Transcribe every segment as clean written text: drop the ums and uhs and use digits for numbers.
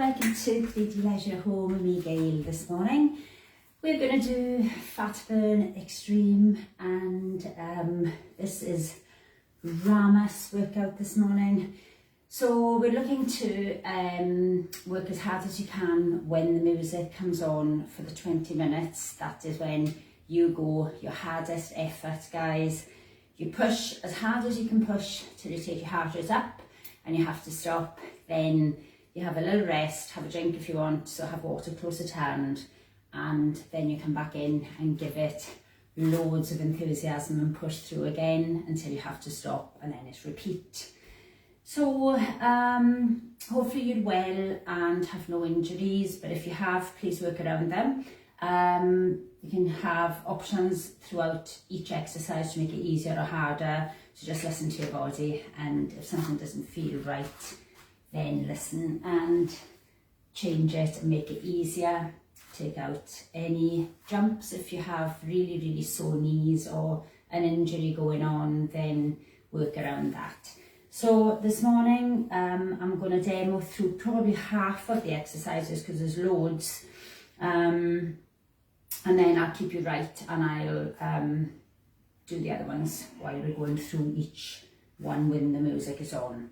welcome to the Leisure Home with me, Gail, this morning. We're going to do fat burn extreme, and this is Ramus workout this morning. So we're looking to work as hard as you can when the music comes on for the 20 minutes. That is when you go your hardest effort, guys. You push as hard as you can push till you take your heart rate up and you have to stop. Then you have a little rest, have a drink if you want, so have water close at hand, and then you come back in and give it loads of enthusiasm and push through again until you have to stop, and then it's repeat. So hopefully you're well and have no injuries, but if you have, please work around them. You can have options throughout each exercise to make it easier or harder, so just listen to your body, and if something doesn't feel right, then listen and change it and make it easier. Take out any jumps. If you have really sore knees or an injury going on, then work around that. So this morning I'm going to demo through probably half of the exercises because there's loads, and then I'll keep you right and I'll do the other ones while we're going through each one when the music is on.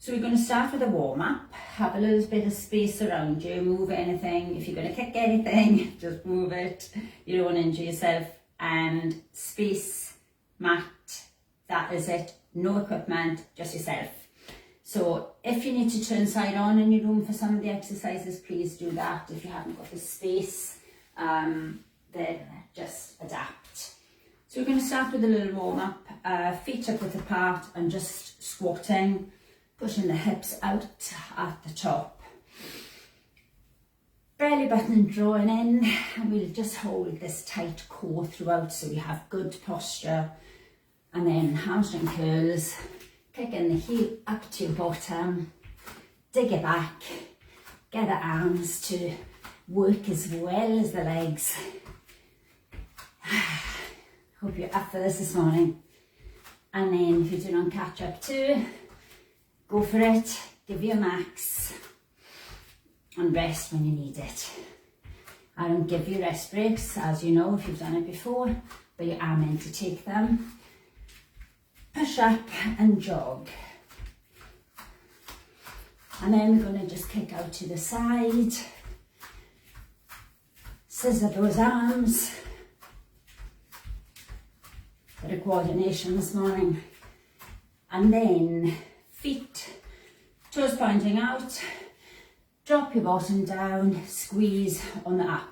So we're going to start with a warm-up. Have a little bit of space around you, move anything. If you're going to kick anything, just move it. You don't want to injure yourself. And space, mat, that is it. No equipment, just yourself. So if you need to turn side on in your room for some of the exercises, please do that. If you haven't got the space, then just adapt. So we're going to start with a little warm-up. Feet up width apart and just squatting. Pushing the hips out at the top. Belly button drawing in, and we'll just hold this tight core throughout so we have good posture. And then hamstring curls, kicking the heel up to your bottom, dig it back, get the arms to work as well as the legs. Hope you're up for this morning. And then if you're doing on catch up too, go for it, give your max, and rest when you need it. I don't give you rest breaks, as you know if you've done it before, but you are meant to take them. Push up and jog. And then we're going to just kick out to the side, scissor those arms. Bit of coordination this morning. And then feet, toes pointing out, drop your bottom down, squeeze on the up,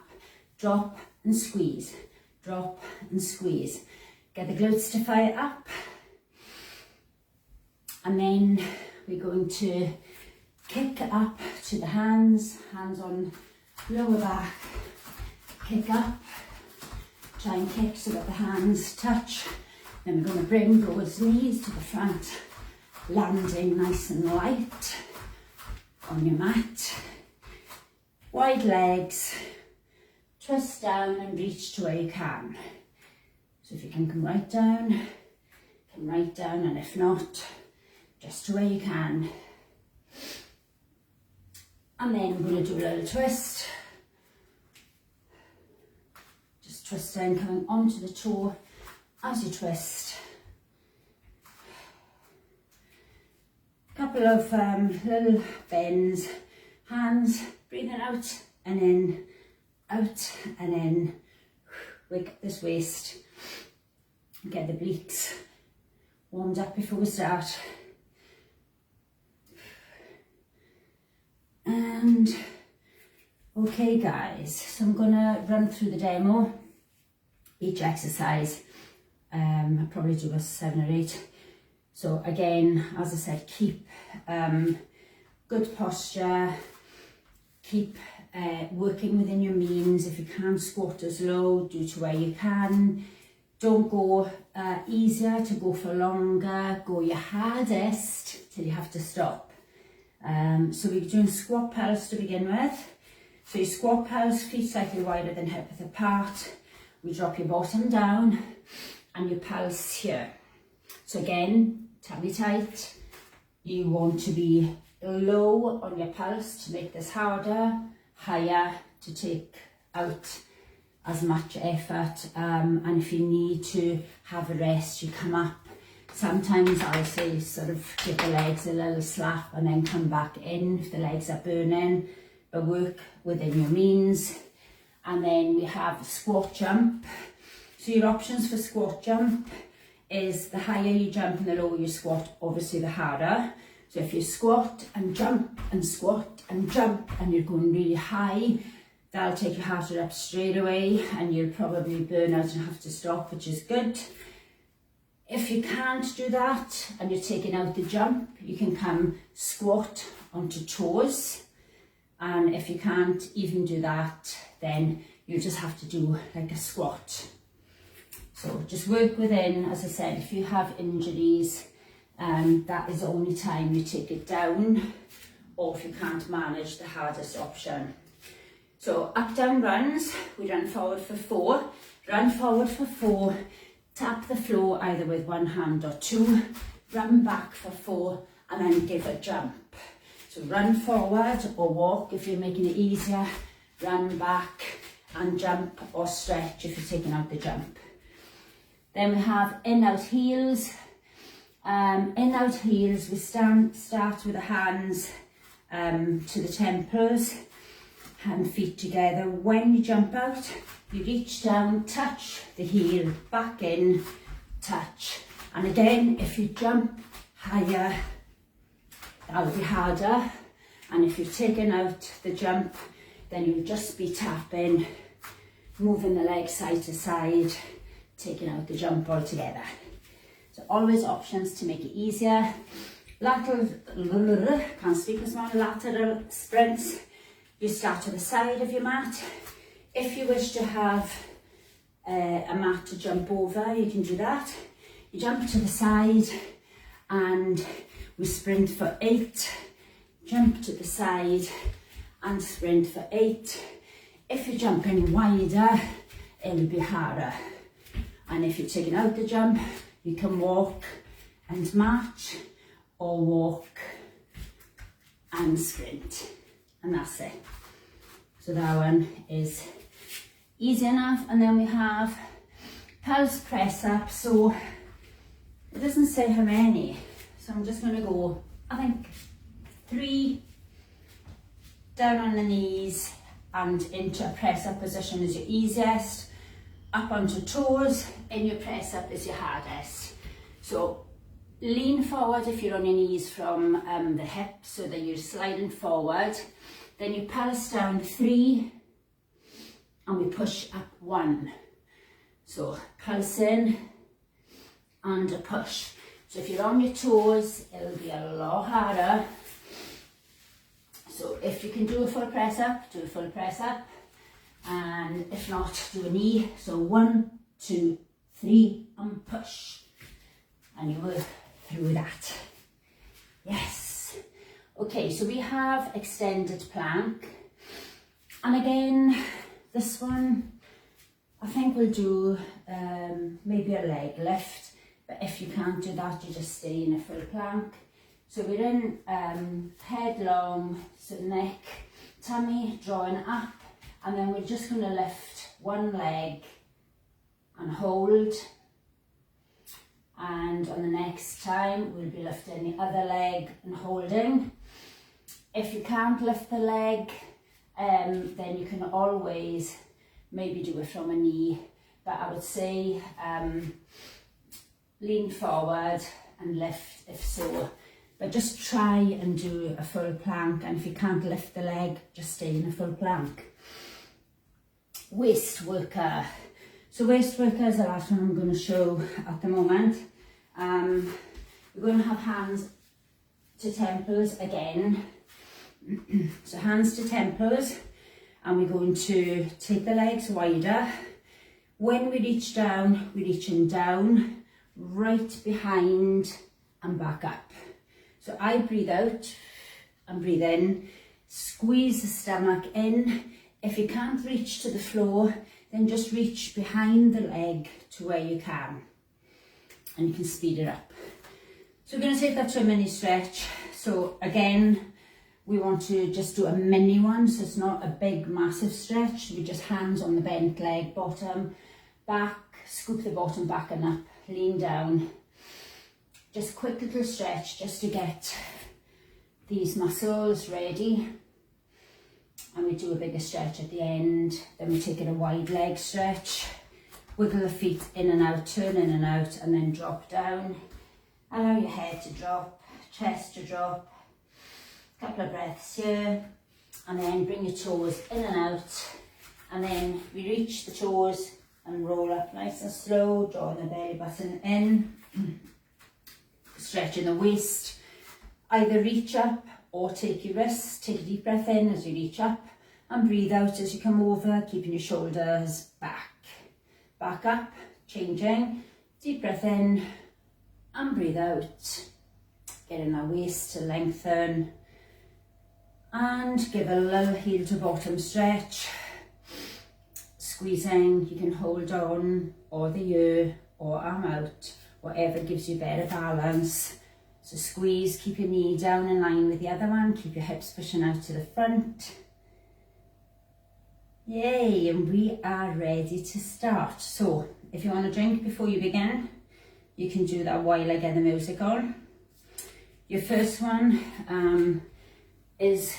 drop and squeeze, drop and squeeze. Get the glutes to fire up, and then we're going to kick up to the hands on lower back, kick up, try and kick so that the hands touch. Then we're going to bring those knees to the front, landing nice and light on your mat. Wide legs, twist down and reach to where you can. So if you can come right down, and if not, just to where you can. And then we're going to do a little twist. Just twisting, coming onto the toe as you twist. Couple of little bends, hands, breathing out and in, out and in. Wake up this waist, get the obliques warmed up before we start. And okay guys, so I'm gonna run through the demo, each exercise. I'll probably do a 7 or 8. So again, as I said, keep good posture, keep working within your means. If you can squat as low, do to where you can. Don't go easier to go for longer, go your hardest till you have to stop. So we're doing squat pulse to begin with. So your squat pulse, feet slightly wider than hip width apart. We drop your bottom down and your pulse here. So again, tummy tight. You want to be low on your pulse to make this harder, higher to take out as much effort, and if you need to have a rest, you come up. Sometimes I'll say sort of give the legs a little slap and then come back in if the legs are burning, but work within your means. And then we have squat jump. So your options for squat jump is the higher you jump and the lower you squat, obviously the harder. So if you squat and jump and squat and jump and you're going really high, that'll take your heart rate up straight away and you'll probably burn out and have to stop, which is good. If you can't do that and you're taking out the jump, you can come squat onto toes. And if you can't even do that, then you just have to do like a squat. So just work within, as I said, if you have injuries, that is the only time you take it down, or if you can't manage, the hardest option. So up down runs, we run forward for 4, run forward for 4, tap the floor either with one hand or 2, run back for 4 and then give a jump. So run forward or walk if you're making it easier, run back and jump or stretch if you're taking out the jump. Then we have in-out heels. In-out heels, we start with the hands to the temples, hand feet together. When you jump out, you reach down, touch the heel, back in, touch. And again, if you jump higher, that will be harder. And if you've taken out the jump, then you'll just be tapping, moving the leg side to side, taking out the jump altogether. So always options to make it easier. Lateral, can't speak this morning, lateral sprints. You start to the side of your mat. If you wish to have a mat to jump over, you can do that. You jump to the side and we sprint for 8. Jump to the side and sprint for 8. If you're jumping wider, it'll be harder. And if you're taking out the jump, you can walk and march or walk and sprint. And that's it. So that one is easy enough. And then we have pulse press up. So it doesn't say how many. So I'm just going to go, I think 3 down on the knees and into a press up position is your easiest. Up onto toes, in your press up is your hardest. So lean forward if you're on your knees from the hips so that you're sliding forward. Then you pulse down 3 and we push up 1. So pulse in and a push. So if you're on your toes, it'll be a lot harder. So if you can do a full press up, do a full press up. And if not, do a knee. So 1, 2, 3 and push. And you work through that. Yes. Okay, so we have extended plank. And again, this one, I think we'll do maybe a leg lift. But if you can't do that, you just stay in a full plank. So we're in head long, so neck, tummy drawing up. And then we're just going to lift one leg and hold. And on the next time, we'll be lifting the other leg and holding. If you can't lift the leg, then you can always maybe do it from a knee. But I would say lean forward and lift if so. But just try and do a full plank. And if you can't lift the leg, just stay in a full plank. Waist worker. So waist worker is the last one I'm going to show at the moment. We're going to have hands to temples again. So hands to temples, and we're going to take the legs wider. When we reach down, we're reaching down, right behind and back up. So I breathe out and breathe in, squeeze the stomach in. If you can't reach to the floor, then just reach behind the leg to where you can. And you can speed it up. So we're going to take that to a mini stretch. So again, we want to just do a mini one, so it's not a big massive stretch. We just hands on the bent leg, bottom, back, scoop the bottom back and up, lean down. Just quick little stretch just to get these muscles ready. And we do a bigger stretch at the end. Then we take it a wide leg stretch. Wiggle the feet in and out, turn in and out, and then drop down. Allow your head to drop, chest to drop. Couple of breaths here, and then bring your toes in and out, and then we reach the toes and roll up nice and slow, drawing the belly button in, stretching the waist. Either reach up or take your wrists, take a deep breath in as you reach up, and breathe out as you come over, keeping your shoulders back. Back up, changing, deep breath in, and breathe out. Getting that waist to lengthen. And give a little heel to bottom stretch. Squeezing, you can hold on, or the ear, or arm out, whatever gives you better balance. So squeeze, keep your knee down in line with the other one, keep your hips pushing out to the front. Yay, and we are ready to start. So if you want to drink before you begin, you can do that while I get the music on. Your first one is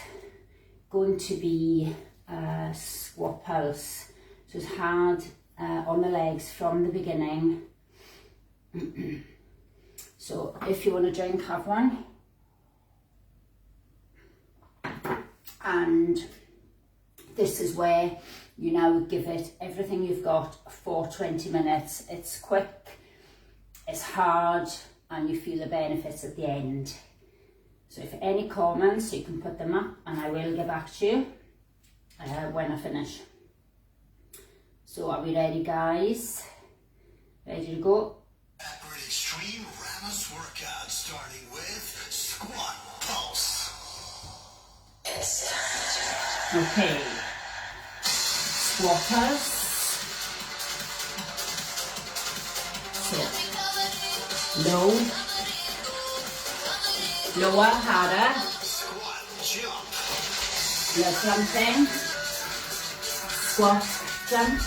going to be a squat pulse. So it's hard on the legs from the beginning. So if you want to drink, have one. And this is where you now give it everything you've got for 20 minutes. It's quick, it's hard, and you feel the benefits at the end. So if any comments, you can put them up and I will get back to you when I finish. So are we ready, guys? Ready to go? Backward extreme Ramos workout starting with squat pulse. Okay. Squat pulse. So low. Lower, harder. Squat jump. You're jumping. Squat, jump.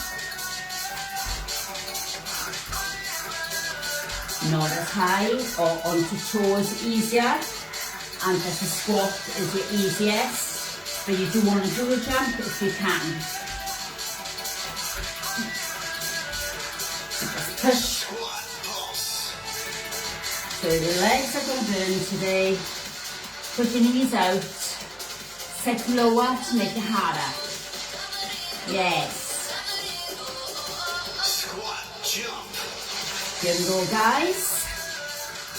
Not as high or onto toes easier. And just a squat is the easiest. But you do want to do a jump if you can. Just push. So the legs are going to burn today. Put your knees out. Set lower to make it harder. Yes. Squat jump. Here we go, guys.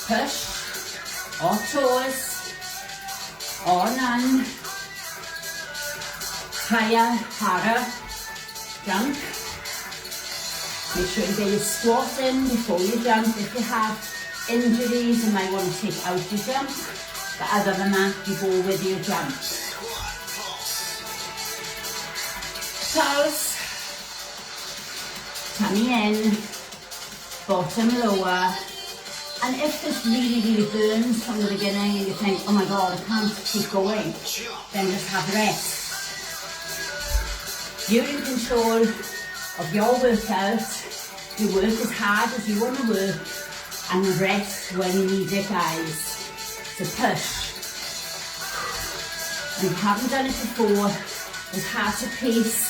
Push. Or toes. Or none. Higher, harder. Jump. Make sure you get your squat in before you jump. If you have injuries, you might want to take out your jump, but other than that, you go with your jump. Pulse, tummy in, bottom lower, and if this really burns from the beginning and you think, oh my god, I can't keep going, then just have rest. You're in control of your workout. You work as hard as you want to work, and rest when you need it, guys. So push. And if you haven't done it before, it's hard to pace.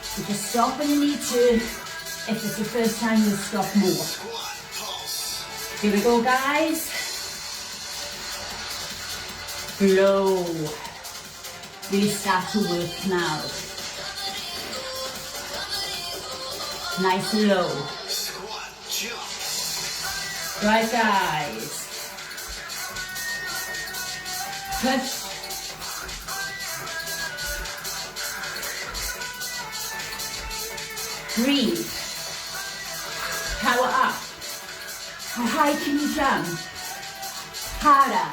So just stop when you need to. If it's your first time, you'll stop more. Here we go, guys. Low. We start to work now. Nice and low. Right, guys. Push. Breathe. Power up. How high can you jump? Harder.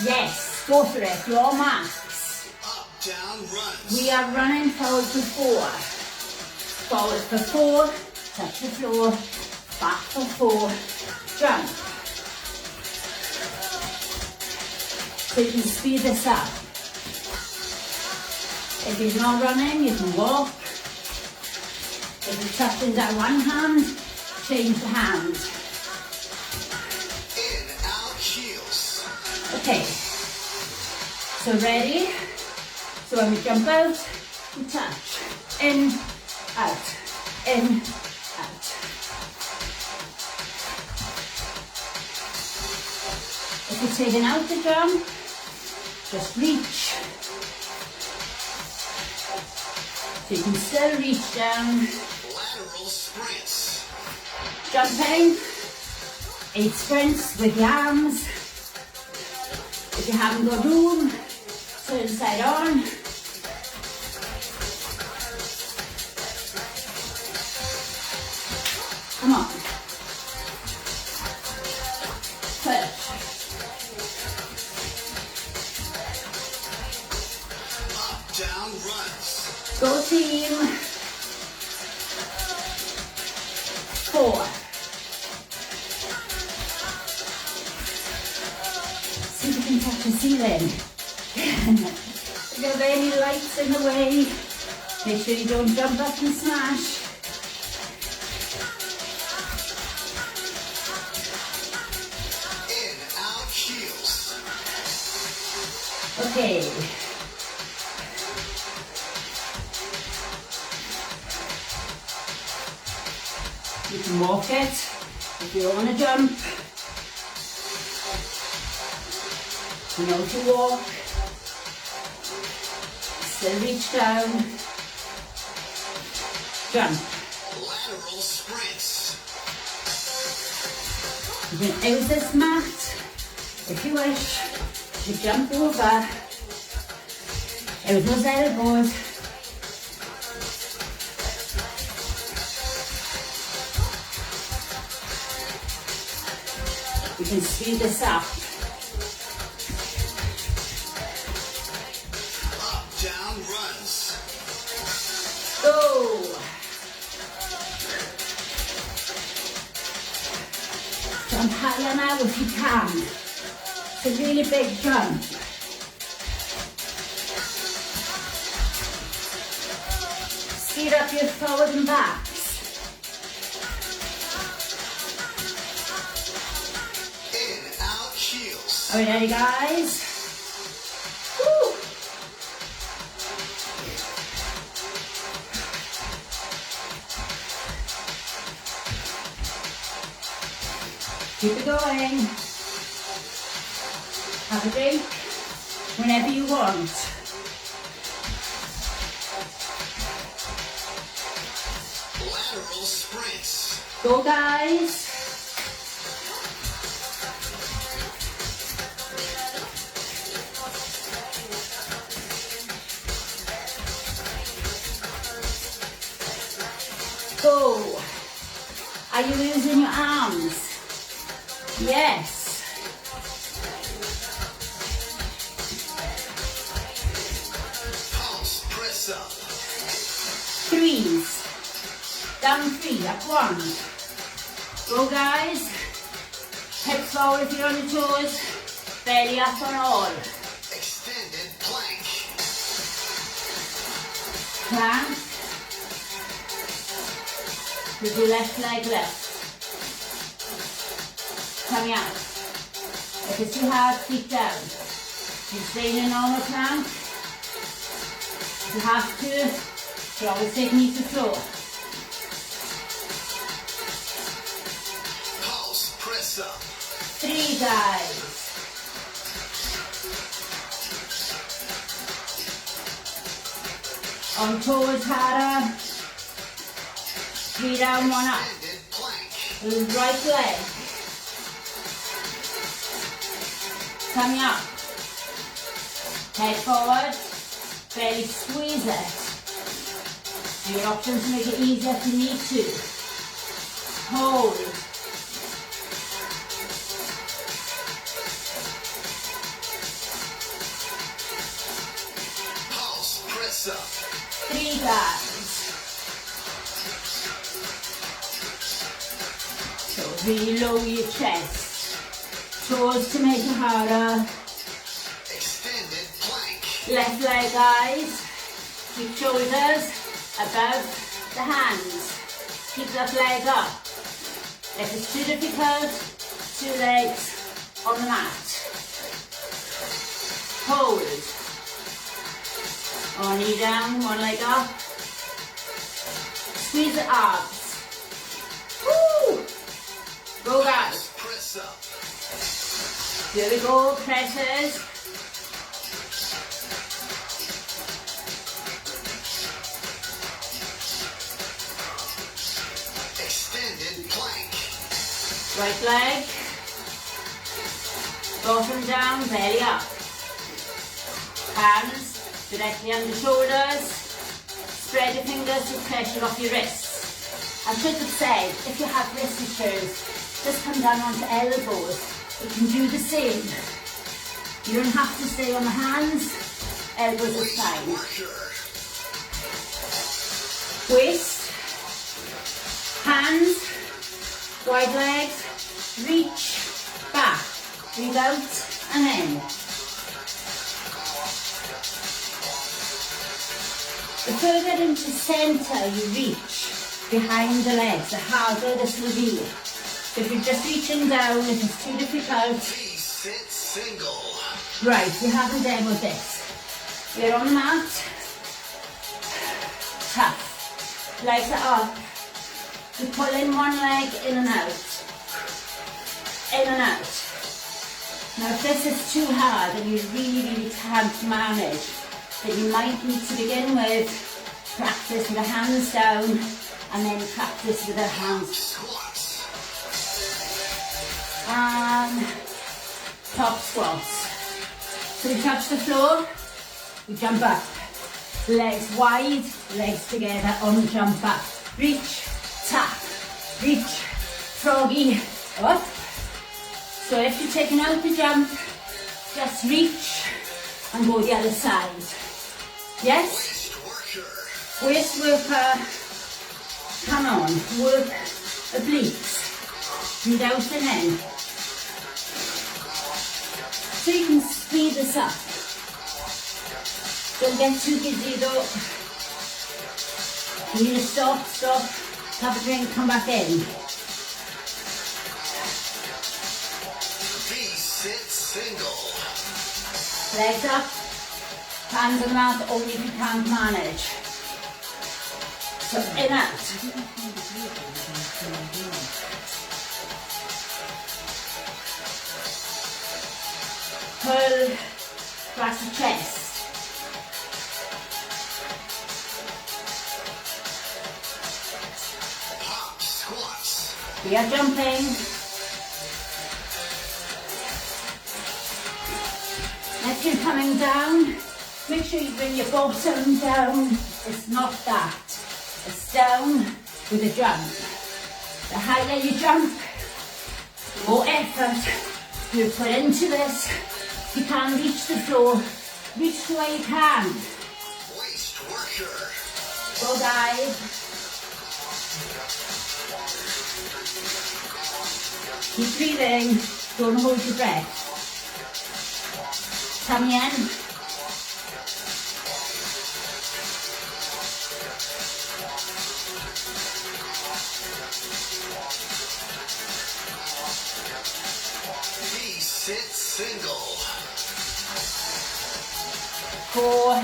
Yes, go for it. Your max. Up, down, runs. We are running forward for 4. Forward for 4. Touch the floor. Back for 4, jump. So you can speed this up. If you're not running, you can walk. If you're touching that one hand, change the hand. In, out, heels. Okay. So ready? So when we jump out, we touch. In, out. In, out. If you're taking out the jump, just reach. So you can still reach down. Lateral sprints. Jumping. 8 sprints with your arms. If you haven't got room, turn side on. Come on. Push. Up, down, runs. Go team. 4. See if you can touch the ceiling. If you have any lights in the way, make sure you don't jump up and smash. In, out, heels. Okay. You can walk it if you don't want to jump. You know to walk. Still reach down. Jump. Lateral sprints. You can use this mat if you wish to jump over. Use those elbows. You can speed this up. Up, down, runs. Go. Jump higher now if you can. It's a really big jump. Speed up your forward and backs. In, out, heels. Are we ready, guys? Woo. Keep it going. Have a drink whenever you want. Lateral sprints. Go, guys. Go. Are you using your arms? Yes. Pulse, press up. 3s. Down 3, up 1. Go, guys. Hips forward if you're on your toes. Belly up on all. Extended plank. Plank. With your left leg left. Coming out. If it's too hard, feet down. You stay in a normal plank. If you have to, you can always take knee to toe. Pulse, press up. 3, guys. On toes harder. 3 down, 1 up. Extended plank. With right leg. Coming up. Head forward. Belly squeeze it. Your options to make it easier if you need to. Hold. Pulse, press up. 3 guys. So really lower your chest. Toes to make it harder. Left leg, guys. Keep shoulders above the hands. Keep that leg up. If it's too difficult, 2 legs on the mat. Hold. One knee down, 1 leg up. Squeeze the abs. Woo! Go, guys. Press up. Here we go, presses. Extended plank. Right leg. Bottom down, belly up. Hands directly under shoulders. Spread your fingers to pressure off your wrists. I should have said, if you have wrist issues, just come down onto elbows. You can do the same. You don't have to stay on the hands. Elbows is fine. Waist, hands, wide legs, reach, back, breathe out and in. The further into centre you reach behind the legs, the harder this will be. So if you're just reaching down, if it's too difficult, Sit single. right, we haven't demoed this. We're on the mat, tough, legs are up. You pull in 1 leg, in and out, in and out. Now if this is too hard and you really can't manage, then you might need to begin with practice with the hands down and then practice with the hands. Squats. And top squats. So we touch the floor, we jump up. Legs wide, legs together on the jump up. Reach, tap, reach, froggy, up. So if you're taking out the jump, just reach and go the other side. Yes? Waist worker. Come on, work obliques. Breathe out and in. So you can speed this up. Don't get too busy though. You need to stop, have a drink, come back in. Sit single. Legs up, hands on the mat only if you can't manage. So in out. Pull, press the chest. Pop squats. We are jumping. If you're coming down, make sure you bring your bottom down. It's not that. It's down with a jump. The higher you jump, the more effort you put into this. You can't reach the floor. Reach to where you can. Waist worker. Go guys. Keep breathing. Don't hold your breath. Tummy in. Sit single. 4.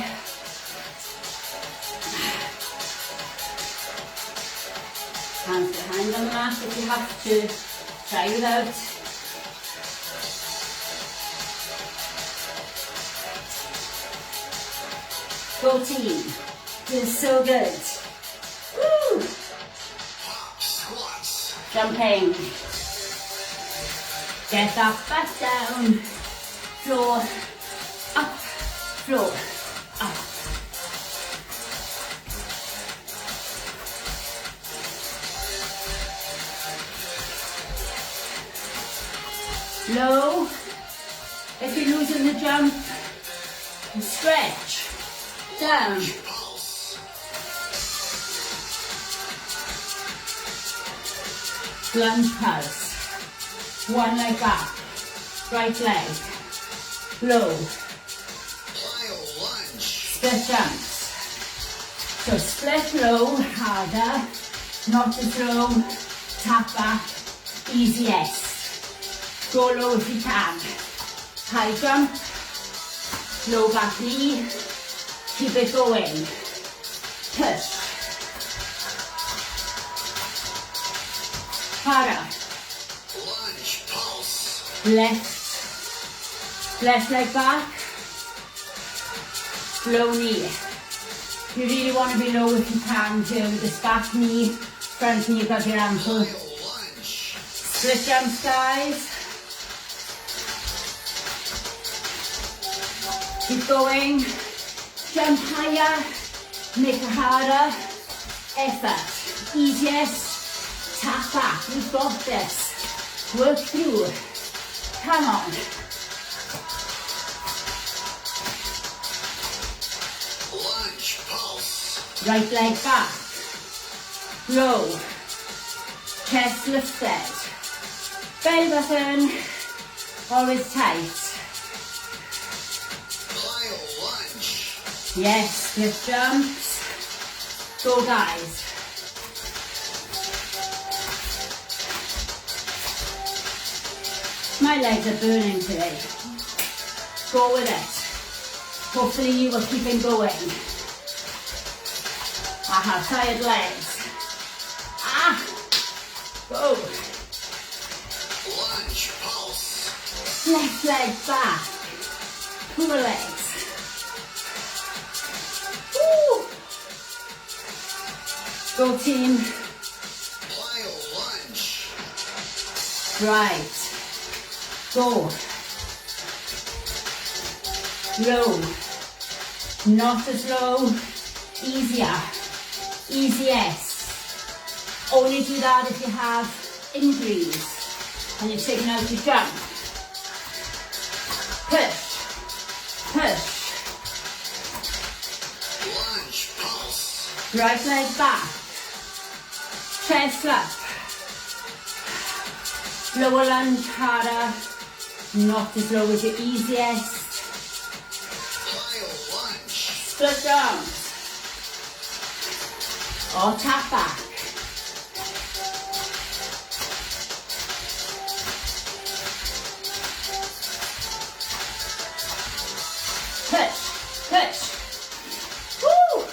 Hands behind on the mat if you have to. Try without. Go team. Feels so good. Woo! Pop squats. Jumping. Get up, back down. Floor. Up. Floor. Up. Low. If you're losing the jump, stretch. Down. Pulse. Lunge pulse. 1 leg up. Right leg. Low. Plyo lunge. split jumps. So split low, harder, not as low, tap back, easy S. Go low if you can. High jump, low back knee, keep it going. Push. Harder. Lunge pulse. Left leg back, low knee. You really want to be low if you can too. This back knee, front knee above your ankle. Lunge. Split jumps, guys. Keep going. Jump higher. Make it harder. Effort. Easiest. Tap back. We've got this. Work through. Come on. Lunge pulse. Right leg back. Low. Chest lifted. Belly button. Always tight. Plyo lunge. Yes, split jumps. Go, guys. My legs are burning today. Go with it. Hopefully you will keep on going. I have tired legs. Go. Lunge pulse. Left leg back. Pull the legs. Woo. Go team. Plyo lunge. Right. Go. Low. Not as low. Easier. Easiest. Only do that if you have injuries and you're taking out your jump. Push. Push. Lunge pulse. Right leg back. Chest up. Lower lunge harder. Not as low as your easiest. Plyo lunge. Split jumps. Or tap back. Push, push. Woo!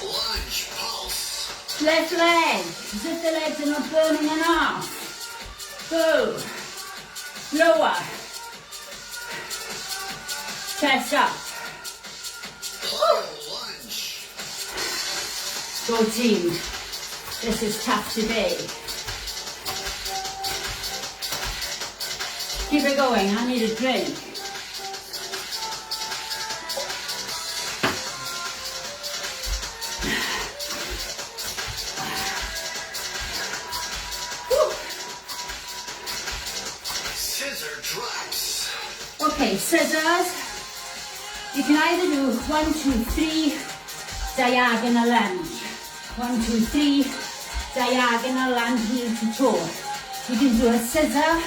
Lunge pulse. Left leg, as if the legs are not burning enough. Go. Lower. Chest up. Plyo lunge. Go team. This is tough today. Keep it going, I need a drink. Scissor drops. Okay, scissors. You can either do 1, 2, 3, diagonal lunge. 1, 2, 3, diagonal lunge, heel to toe. You can do a scissor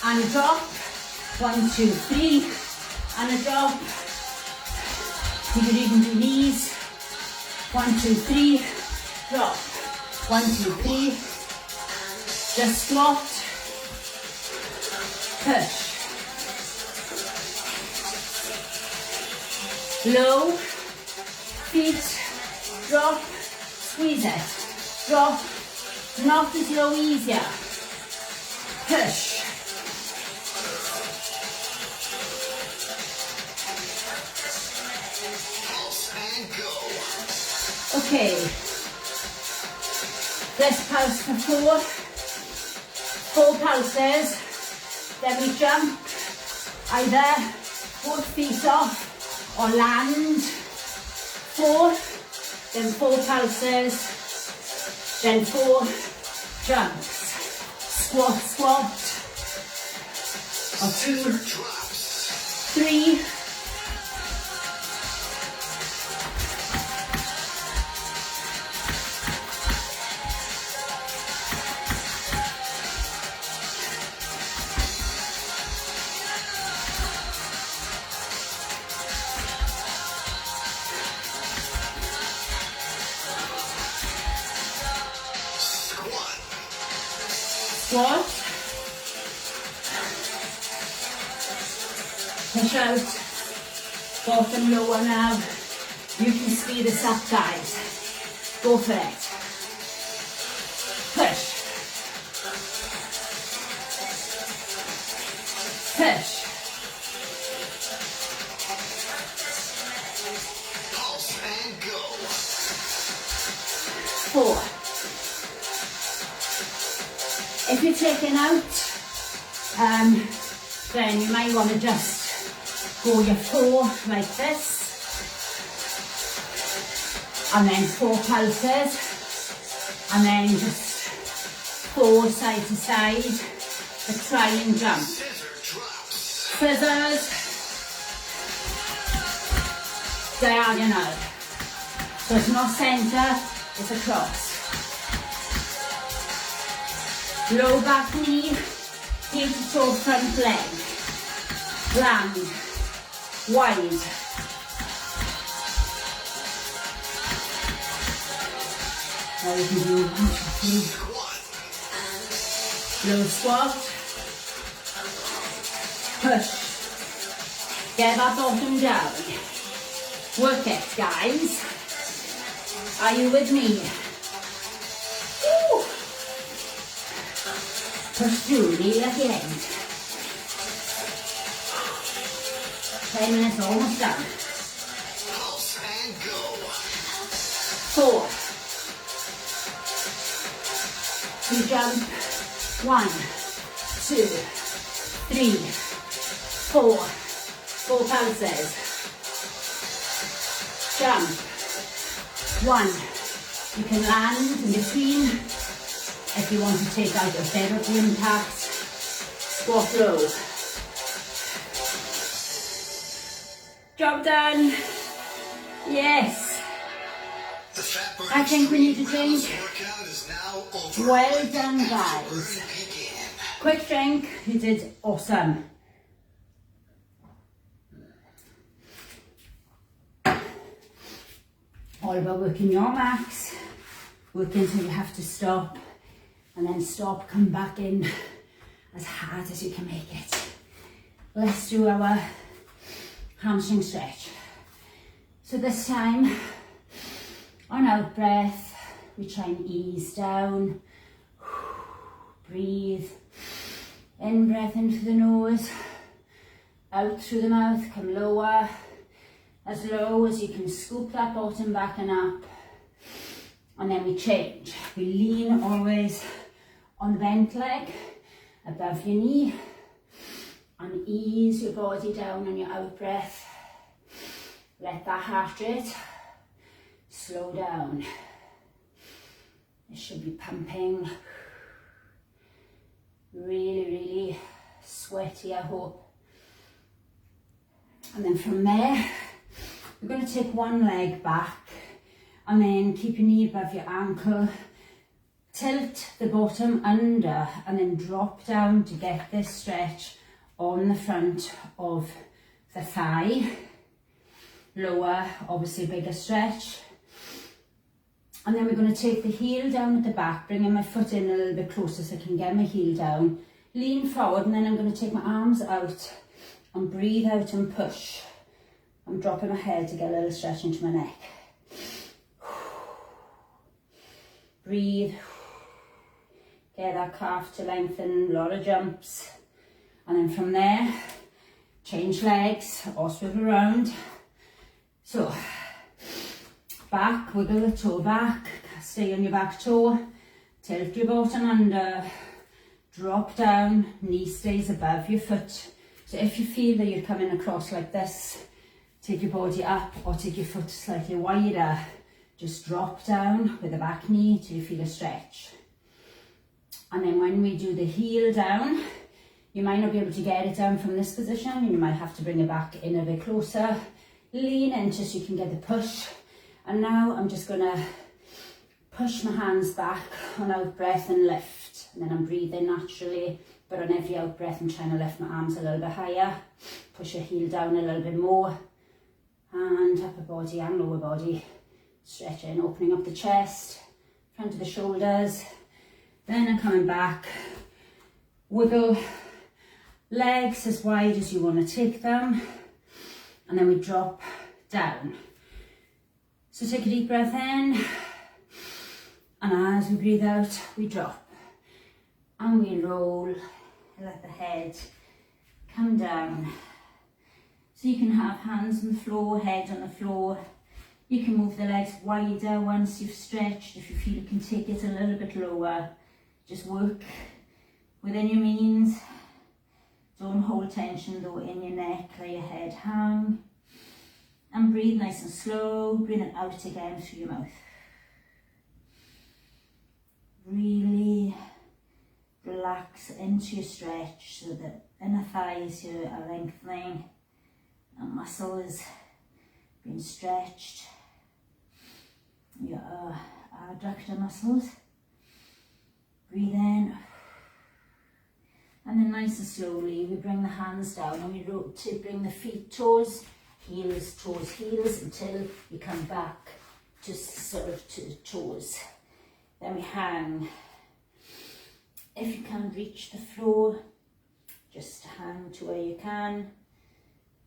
and a drop. 1, 2, 3, and a drop. You could even do these. 1, 2, 3, drop. 1, 2, 3. Just squat. Push. Low, feet, drop, squeeze it, drop, not as low, easier, push. Pulse and go. Okay, let's pulse for 4 pulses, then we jump, either both feet off, or land. 4, then 4 pulses, then 4 jumps. Squat, squat. Or 2, Scissor drops. 3. Squat. Push out. Bottom lower now. You can speed this up, guys. Go for it. Push. Push. Pulse and go. 4. If you're taking out, then you might want to just go your 4 like this, and then 4 pulses, and then just 4 side to side, but try and jump. Scissor drops. Scissors, diagonal. So it's not center, it's across. Low back knee, heel to toe front leg. Land, wide. Now you can do 1, 2, 3. Squat. Low squat. Push. Get that bottom down. Work it, guys. Are you with me? Woo. Push through, knee at the end. 10 minutes, almost done. Pulse and go. 4. You jump. 1, 2, 3, 4. 4 pulses. Jump. 1. You can land in between if you want to take out a better impact. Squat low. Job done. Yes. The fat burning I think we need to wellness drink. workout is now over. Well done, Let the guys. burn begin. Quick drink. You did awesome. All about working your max. Working until you have to stop. And then stop, come back in as hard as you can make it. Let's do our hamstring stretch. So this time, on out breath, we try and ease down. Breathe. In breath in through the nose. Out through the mouth, come lower. As low as you can, scoop that bottom back and up. And then we change. We lean always on the bent leg, above your knee. And ease your body down on your out breath. Let that heart rate slow down. It should be pumping. Really, really sweaty, I hope. And then from there, we're going to take one leg back and then keep your knee above your ankle. Tilt the bottom under and then drop down to get this stretch on the front of the thigh. Lower, obviously bigger stretch. And then we're going to take the heel down at the back, bringing my foot in a little bit closer so I can get my heel down. Lean forward, and then I'm going to take my arms out and breathe out and push. I'm dropping my head to get a little stretch into my neck. Breathe. Get that calf to lengthen, a lot of jumps. And then from there, change legs or swivel around. So, back, wiggle the toe back, stay on your back toe, tilt your bottom under, drop down, knee stays above your foot. So if you feel that you're coming across like this, take your body up or take your foot slightly wider. Just drop down with the back knee till you feel a stretch. And then when we do the heel down, you might not be able to get it down from this position. You might have to bring it back in a bit closer. Lean in just so you can get the push. And now I'm just gonna push my hands back on out breath and lift. And then I'm breathing naturally, but on every out breath I'm trying to lift my arms a little bit higher. Push your heel down a little bit more. And upper body and lower body. Stretching, opening up the chest, front of the shoulders. Then I'm coming back Wiggle legs as wide as you want to take them, and then we drop down. So take a deep breath in, and as we breathe out, we drop. And we roll, let the head come down. So you can have hands on the floor, head on the floor. You can move the legs wider once you've stretched. If you feel you can take it a little bit lower, just work within your means. Don't hold tension though in your neck, let your head hang. And breathe nice and slow, breathing out again through your mouth. Really relax into your stretch so that inner thighs here are lengthening and muscles being stretched. Your adductor muscles. Breathe in. And then nice and slowly we bring the hands down and we rotate, bring the feet, toes, heels, until you come back to sort of to the toes. Then we hang. If you can't reach the floor, just hang to where you can.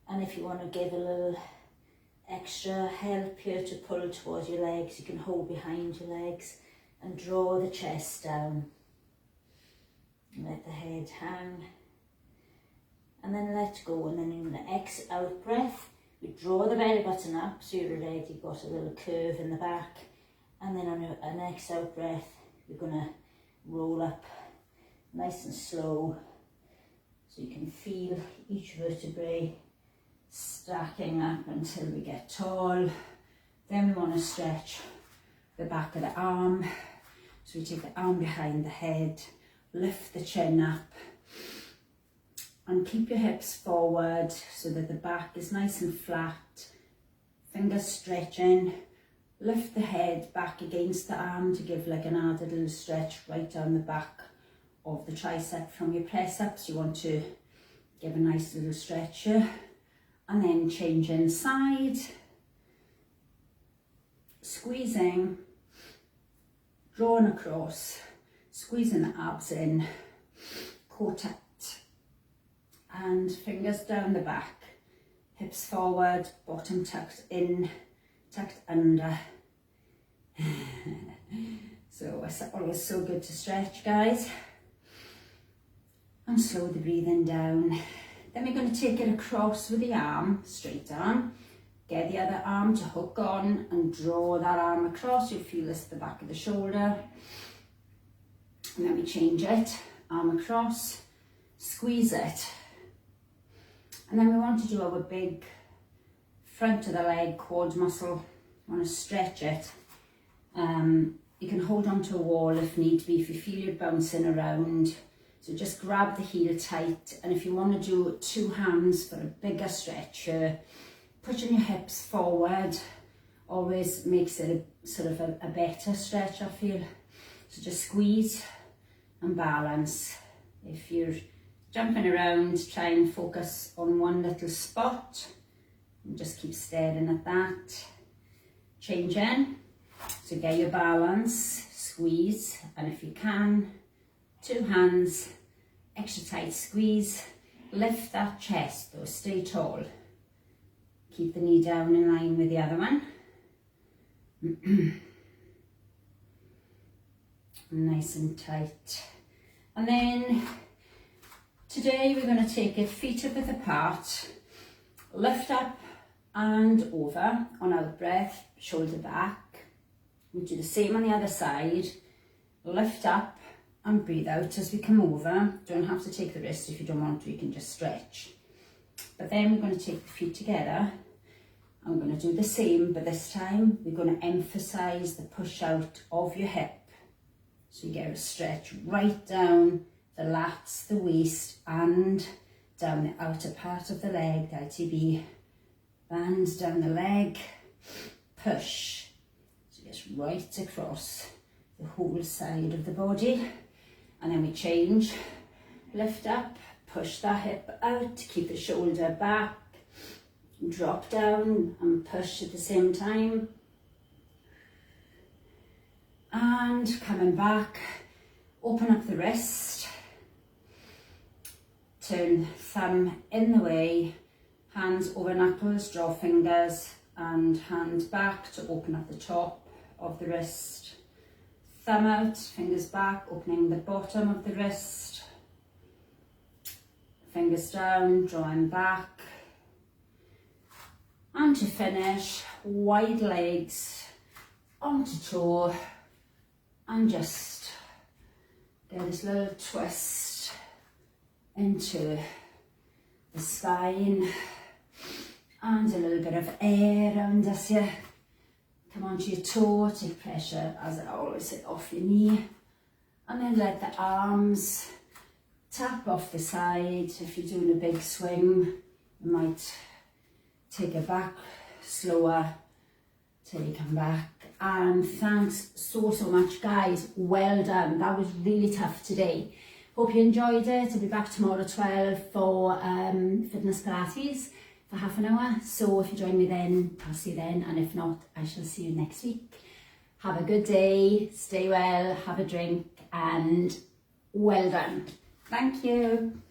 And if you want to give a little extra help here to pull towards your legs, you can hold behind your legs and draw the chest down. And let the head hang. And then let go. And then in the out breath, we draw the belly button up so you've already got a little curve in the back. And then on an out breath, we're going to roll up nice and slow so you can feel each vertebrae stacking up until we get tall. Then we want to stretch the back of the arm. So we take the arm behind the head, lift the chin up, and keep your hips forward so that the back is nice and flat. Fingers stretching. Lift the head back against the arm to give like an added little stretch right down the back of the tricep from your press ups. You want to give a nice little stretch here. And then change inside. Squeezing, drawing across, squeezing the abs in, core tucked, and fingers down the back, hips forward, bottom tucked in, tucked under. So it's always so good to stretch, guys. And slow the breathing down. Then we're going to take it across with the arm, straight arm. Get the other arm to hook on and draw that arm across. You'll feel this at the back of the shoulder. And then we change it, arm across, squeeze it. And then we want to do our big front of the leg quad muscle. You want to stretch it. You can hold on to a wall if need be, if you feel you're bouncing around. So just grab the heel tight, and if you want to do two hands for a bigger stretch here, pushing your hips forward always makes it a sort of a better stretch, I feel. So just squeeze and balance. If you're jumping around, try and focus on one little spot and just keep staring at that. Change in, so get your balance, squeeze, and if you can, two hands, extra tight squeeze, lift that chest though, stay tall. Keep the knee down in line with the other one. Nice and tight. And then today we're going to take it feet width apart, lift up and over on out breath, shoulder back. We do the same on the other side, lift up and breathe out as we come over. Don't have to take the wrist if you don't want to, you can just stretch. But then we're going to take the feet together. I'm going to do the same, but this time we're going to emphasize the push out of your hip. So you get a stretch right down the lats, the waist, and down the outer part of the leg, the ITB. Band down the leg, push. So just right across the whole side of the body. And then we change, lift up, push that hip out, keep the shoulder back, drop down and push at the same time. And coming back, open up the wrist, turn thumb in the way, hands over knuckles, draw fingers, and hand back to open up the top of the wrist. Thumb out, fingers back, opening the bottom of the wrist. Fingers down, drawing back. And to finish, wide legs onto toe, and just get this little twist into the spine, and a little bit of air around as you come onto your toe. Take pressure, as I always say, off your knee, and then let the arms tap off the side. If you're doing a big swing, you might take it back slower till you come back. And thanks so much, guys. Well done. That was really tough today. Hope you enjoyed it. I'll be back tomorrow at 12 for fitness Pilates for half an hour. So if you join me then, I'll see you then. And if not, I shall see you next week. Have a good day. Stay well. Have a drink. And well done. Thank you.